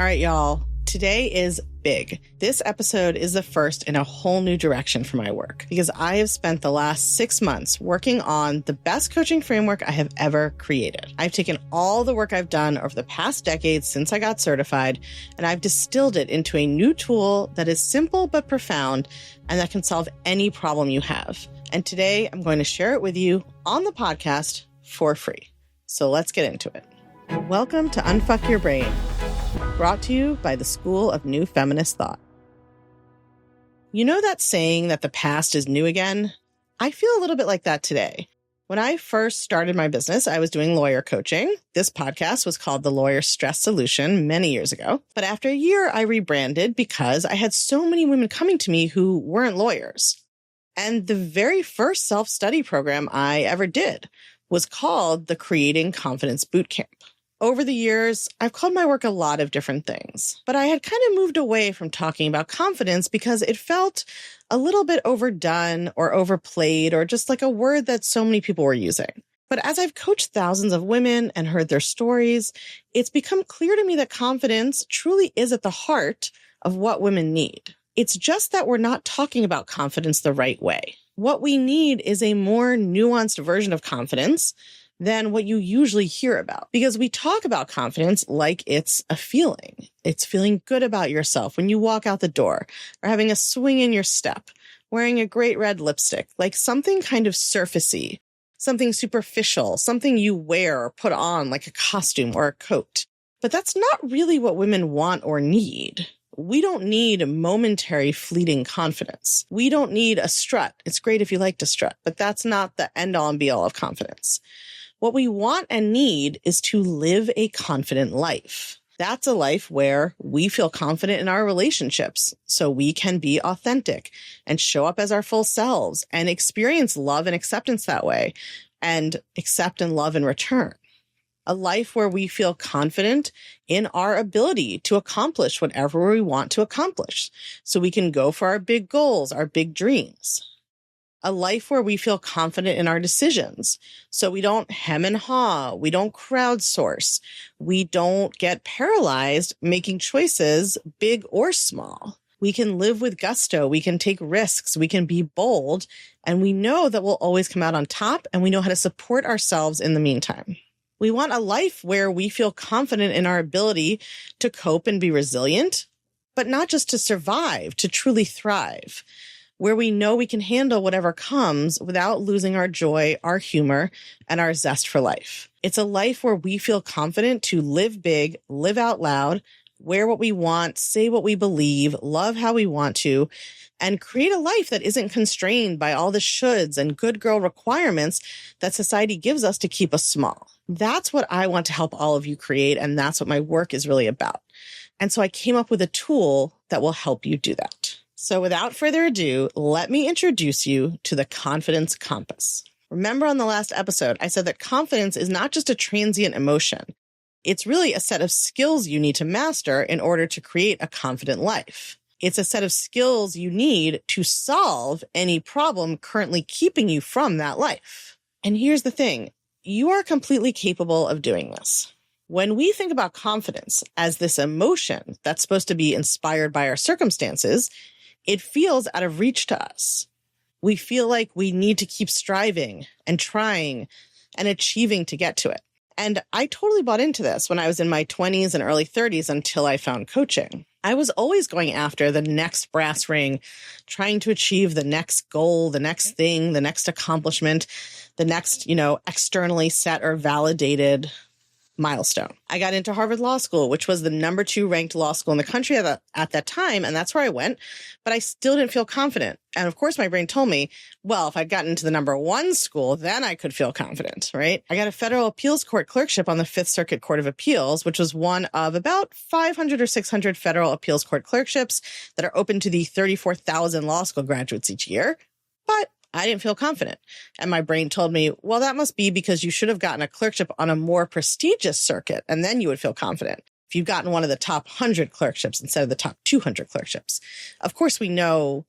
All right, y'all. Today is big. This episode is the first in a whole new direction for my work because I have spent the last 6 months working on the best coaching framework I have ever created. I've taken all the work I've done over the past decade since I got certified, and I've distilled it into a new tool that is simple but profound and that can solve any problem you have. And today I'm going to share it with you on the podcast for free. So let's get into it. Welcome to Unfuck Your Brain, brought to you by the School of New Feminist Thought. You know that saying that the past is new again? I feel a little bit like that today. When I first started my business, I was doing lawyer coaching. This podcast was called The Lawyer Stress Solution many years ago. But after a year, I rebranded because I had so many women coming to me who weren't lawyers. And the very first self-study program I ever did was called the Creating Confidence Bootcamp. Over the years, I've called my work a lot of different things, but I had kind of moved away from talking about confidence because it felt a little bit overdone or overplayed or just like a word that so many people were using. But as I've coached thousands of women and heard their stories, it's become clear to me that confidence truly is at the heart of what women need. It's just that we're not talking about confidence the right way. What we need is a more nuanced version of confidence than what you usually hear about. Because we talk about confidence like it's a feeling. It's feeling good about yourself when you walk out the door, or having a swing in your step, wearing a great red lipstick, like something kind of surfacey, something superficial, something you wear or put on like a costume or a coat. But that's not really what women want or need. We don't need momentary fleeting confidence. We don't need a strut. It's great if you like to strut, but that's not the end all and be all of confidence. What we want and need is to live a confident life. That's a life where we feel confident in our relationships so we can be authentic and show up as our full selves and experience love and acceptance that way and accept and love in return. A life where we feel confident in our ability to accomplish whatever we want to accomplish so we can go for our big goals, our big dreams. A life where we feel confident in our decisions. So we don't hem and haw. We don't crowdsource. We don't get paralyzed making choices, big or small. We can live with gusto. We can take risks. We can be bold. And we know that we'll always come out on top, and we know how to support ourselves in the meantime. We want a life where we feel confident in our ability to cope and be resilient, but not just to survive, to truly thrive, where we know we can handle whatever comes without losing our joy, our humor, and our zest for life. It's a life where we feel confident to live big, live out loud, wear what we want, say what we believe, love how we want to, and create a life that isn't constrained by all the shoulds and good girl requirements that society gives us to keep us small. That's what I want to help all of you create, and that's what my work is really about. And so I came up with a tool that will help you do that. So without further ado, let me introduce you to the Confidence Compass. Remember on the last episode, I said that confidence is not just a transient emotion. It's really a set of skills you need to master in order to create a confident life. It's a set of skills you need to solve any problem currently keeping you from that life. And here's the thing, you are completely capable of doing this. When we think about confidence as this emotion that's supposed to be inspired by our circumstances, it feels out of reach to us. We feel like we need to keep striving and trying and achieving to get to it. And I totally bought into this when I was in my 20s and early 30s until I found coaching. I was always going after the next brass ring, trying to achieve the next goal, the next thing, the next accomplishment, the next, externally set or validated milestone. I got into Harvard Law School, which was the number 2 ranked law school in the country at that time. And that's where I went, but I still didn't feel confident. And of course, my brain told me, well, if I'd gotten into the number 1 school, then I could feel confident, right? I got a federal appeals court clerkship on the Fifth Circuit Court of Appeals, which was one of about 500 or 600 federal appeals court clerkships that are open to the 34,000 law school graduates each year. But I didn't feel confident. And my brain told me, well, that must be because you should have gotten a clerkship on a more prestigious circuit, and then you would feel confident if you've gotten one of the top 100 clerkships instead of the top 200 clerkships. Of course, we know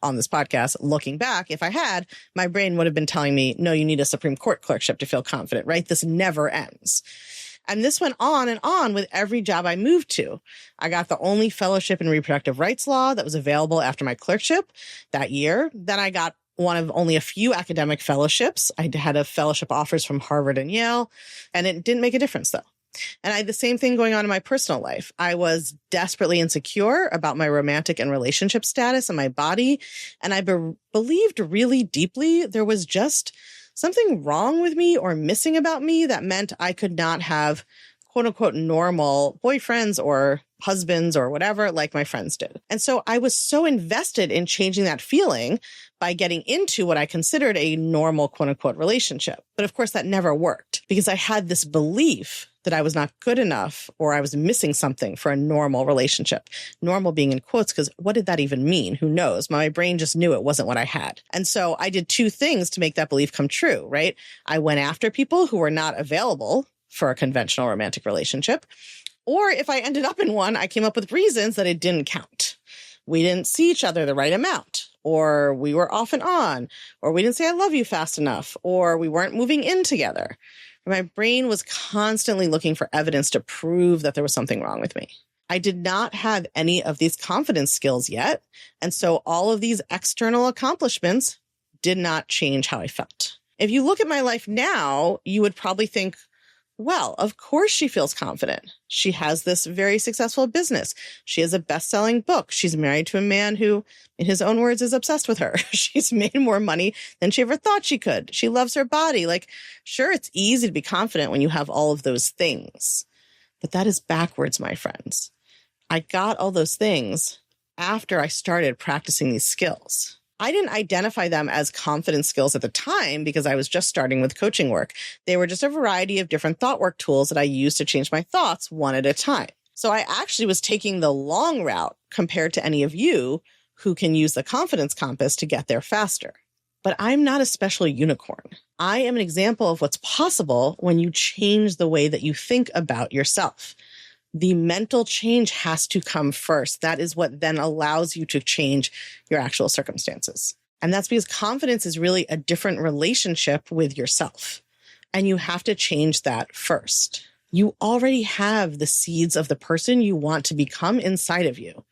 on this podcast, looking back, if I had, my brain would have been telling me, no, you need a Supreme Court clerkship to feel confident, right? This never ends. And this went on and on with every job I moved to. I got the only fellowship in reproductive rights law that was available after my clerkship that year. Then I got one of only a few academic fellowships. I had a fellowship offers from Harvard and Yale, and it didn't make a difference though. And I had the same thing going on in my personal life. I was desperately insecure about my romantic and relationship status and my body. And I believed really deeply there was just something wrong with me or missing about me that meant I could not have quote unquote normal boyfriends or husbands or whatever like my friends did. And so I was so invested in changing that feeling by getting into what I considered a normal quote unquote relationship. But of course that never worked because I had this belief that I was not good enough or I was missing something for a normal relationship. Normal being in quotes, because what did that even mean? Who knows? My brain just knew it wasn't what I had. And so I did two things to make that belief come true, right? I went after people who were not available for a conventional romantic relationship. Or if I ended up in one, I came up with reasons that it didn't count. We didn't see each other the right amount, or we were off and on, or we didn't say I love you fast enough, or we weren't moving in together. My brain was constantly looking for evidence to prove that there was something wrong with me. I did not have any of these confidence skills yet. And so all of these external accomplishments did not change how I felt. If you look at my life now, you would probably think, well, of course she feels confident. She has this very successful business. She has a best-selling book. She's married to a man who, in his own words, is obsessed with her. She's made more money than she ever thought she could. She loves her body. Like, sure, it's easy to be confident when you have all of those things. But that is backwards, my friends. I got all those things after I started practicing these skills. I didn't identify them as confidence skills at the time because I was just starting with coaching work. They were just a variety of different thought work tools that I used to change my thoughts one at a time. So I actually was taking the long route compared to any of you who can use the confidence compass to get there faster. But I'm not a special unicorn. I am an example of what's possible when you change the way that you think about yourself. The mental change has to come first. That is what then allows you to change your actual circumstances. And that's because confidence is really a different relationship with yourself. And you have to change that first. You already have the seeds of the person you want to become inside of you.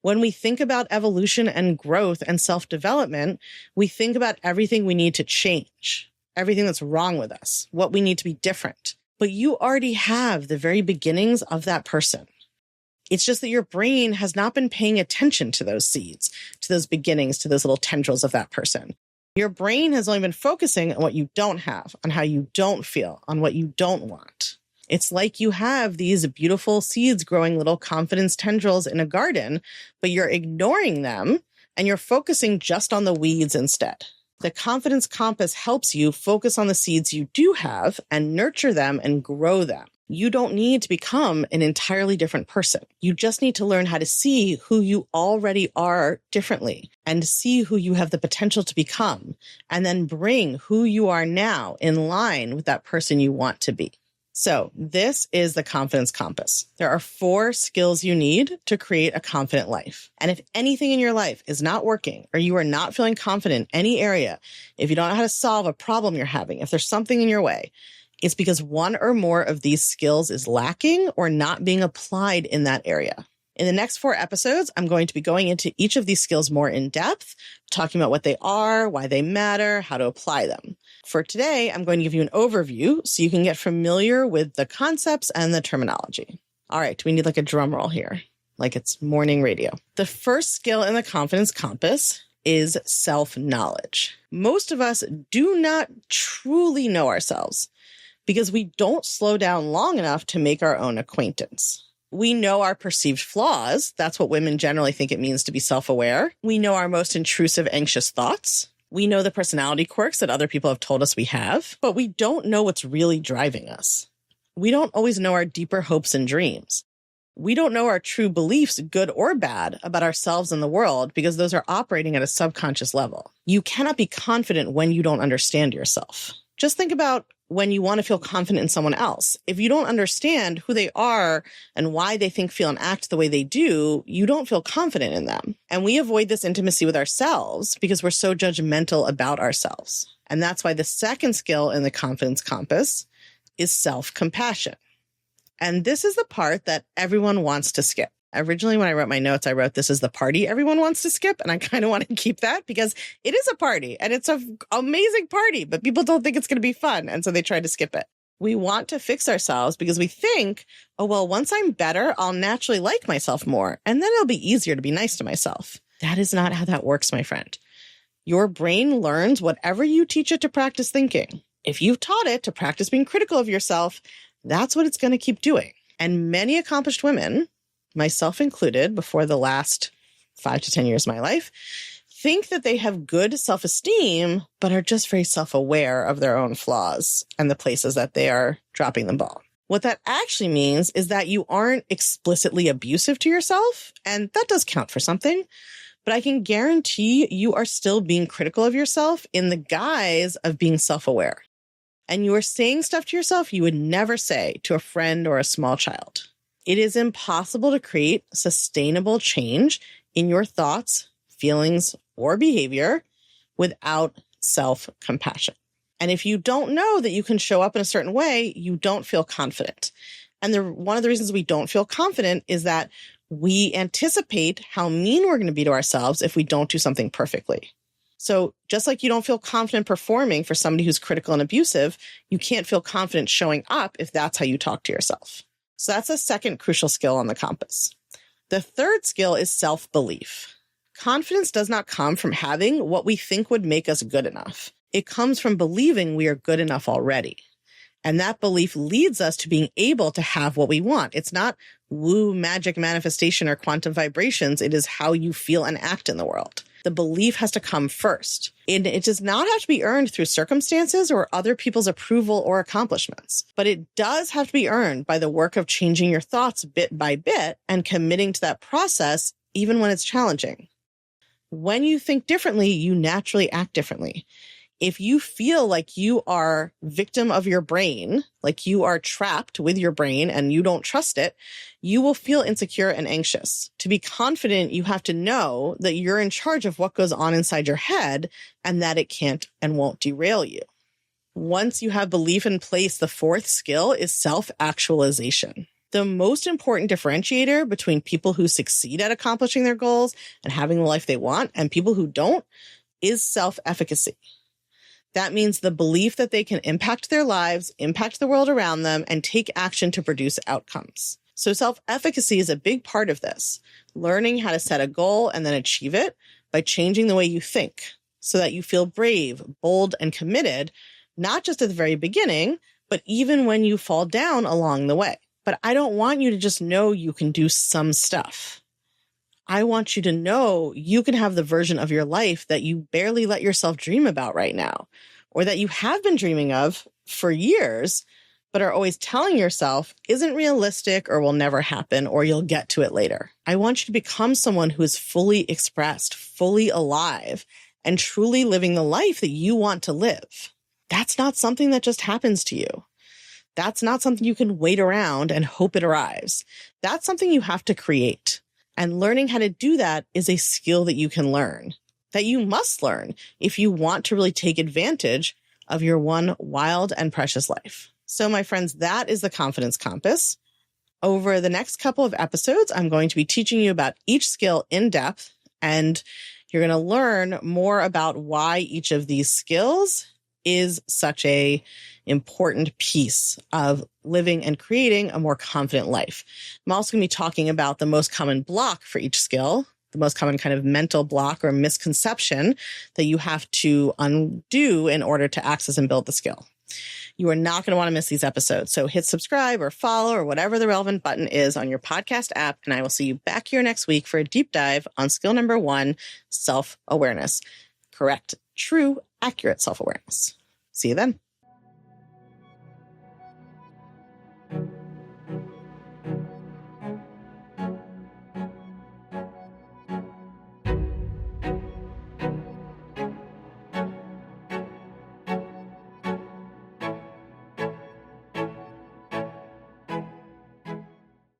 When we think about evolution and growth and self-development, we think about everything we need to change, everything that's wrong with us, what we need to be different. But you already have the very beginnings of that person. It's just that your brain has not been paying attention to those seeds, to those beginnings, to those little tendrils of that person. Your brain has only been focusing on what you don't have, on how you don't feel, on what you don't want. It's like you have these beautiful seeds growing little confidence tendrils in a garden, but you're ignoring them and you're focusing just on the weeds instead. The confidence compass helps you focus on the seeds you do have and nurture them and grow them. You don't need to become an entirely different person. You just need to learn how to see who you already are differently and see who you have the potential to become, and then bring who you are now in line with that person you want to be. So this is the confidence compass. There are 4 skills you need to create a confident life. And if anything in your life is not working, or you are not feeling confident in any area, if you don't know how to solve a problem you're having, if there's something in your way, it's because one or more of these skills is lacking or not being applied in that area. In the next 4 episodes, I'm going to be going into each of these skills more in depth, talking about what they are, why they matter, how to apply them. For today, I'm going to give you an overview so you can get familiar with the concepts and the terminology. All right, we need like a drum roll here, like it's morning radio. The first skill in the confidence compass is self-knowledge. Most of us do not truly know ourselves because we don't slow down long enough to make our own acquaintance. We know our perceived flaws. That's what women generally think it means to be self-aware. We know our most intrusive, anxious thoughts. We know the personality quirks that other people have told us we have, but we don't know what's really driving us. We don't always know our deeper hopes and dreams. We don't know our true beliefs, good or bad, about ourselves and the world because those are operating at a subconscious level. You cannot be confident when you don't understand yourself. Just think about when you want to feel confident in someone else. If you don't understand who they are and why they think, feel, and act the way they do, you don't feel confident in them. And we avoid this intimacy with ourselves because we're so judgmental about ourselves. And that's why the second skill in the confidence compass is self-compassion. And this is the part that everyone wants to skip. Originally, when I wrote my notes, I wrote, this is the party everyone wants to skip. And I kind of want to keep that because it is a party and it's an amazing party, but people don't think it's going to be fun. And so they try to skip it. We want to fix ourselves because we think, oh, well, once I'm better, I'll naturally like myself more. And then it'll be easier to be nice to myself. That is not how that works, my friend. Your brain learns whatever you teach it to practice thinking. If you've taught it to practice being critical of yourself, that's what it's going to keep doing. And many accomplished women, myself included, before the last 5 to 10 years of my life, think that they have good self-esteem, but are just very self-aware of their own flaws and the places that they are dropping the ball. What that actually means is that you aren't explicitly abusive to yourself, and that does count for something. But I can guarantee you are still being critical of yourself in the guise of being self-aware. And you are saying stuff to yourself you would never say to a friend or a small child. It is impossible to create sustainable change in your thoughts, feelings, or behavior without self-compassion. And if you don't know that you can show up in a certain way, you don't feel confident. And one of the reasons we don't feel confident is that we anticipate how mean we're going to be to ourselves if we don't do something perfectly. So just like you don't feel confident performing for somebody who's critical and abusive, you can't feel confident showing up if that's how you talk to yourself. So that's a second crucial skill on the compass. The third skill is self-belief. Confidence does not come from having what we think would make us good enough. It comes from believing we are good enough already. And that belief leads us to being able to have what we want. It's not woo magic manifestation or quantum vibrations. It is how you feel and act in the world. The belief has to come first. And it does not have to be earned through circumstances or other people's approval or accomplishments. But it does have to be earned by the work of changing your thoughts bit by bit and committing to that process, even when it's challenging. When you think differently, you naturally act differently. If you feel like you are victim of your brain, like you are trapped with your brain and you don't trust it, you will feel insecure and anxious. To be confident, you have to know that you're in charge of what goes on inside your head and that it can't and won't derail you. Once you have belief in place, the fourth skill is self-actualization. The most important differentiator between people who succeed at accomplishing their goals and having the life they want and people who don't is self-efficacy. That means the belief that they can impact their lives, impact the world around them, and take action to produce outcomes. So self-efficacy is a big part of this, learning how to set a goal and then achieve it by changing the way you think so that you feel brave, bold, and committed, not just at the very beginning, but even when you fall down along the way. But I don't want you to just know you can do some stuff. I want you to know you can have the version of your life that you barely let yourself dream about right now, or that you have been dreaming of for years, but are always telling yourself isn't realistic or will never happen, or you'll get to it later. I want you to become someone who is fully expressed, fully alive, and truly living the life that you want to live. That's not something that just happens to you. That's not something you can wait around and hope it arrives. That's something you have to create. And learning how to do that is a skill that you can learn, that you must learn if you want to really take advantage of your one wild and precious life. So my friends, that is the confidence compass. Over the next couple of episodes, I'm going to be teaching you about each skill in depth, and you're going to learn more about why each of these skills is such a important piece of living and creating a more confident life. I'm also going to be talking about the most common block for each skill, the most common kind of mental block or misconception that you have to undo in order to access and build the skill. You are not going to want to miss these episodes. So hit subscribe or follow or whatever the relevant button is on your podcast app. And I will see you back here next week for a deep dive on skill number 1, self-awareness. Correct, true, accurate self-awareness. See you then.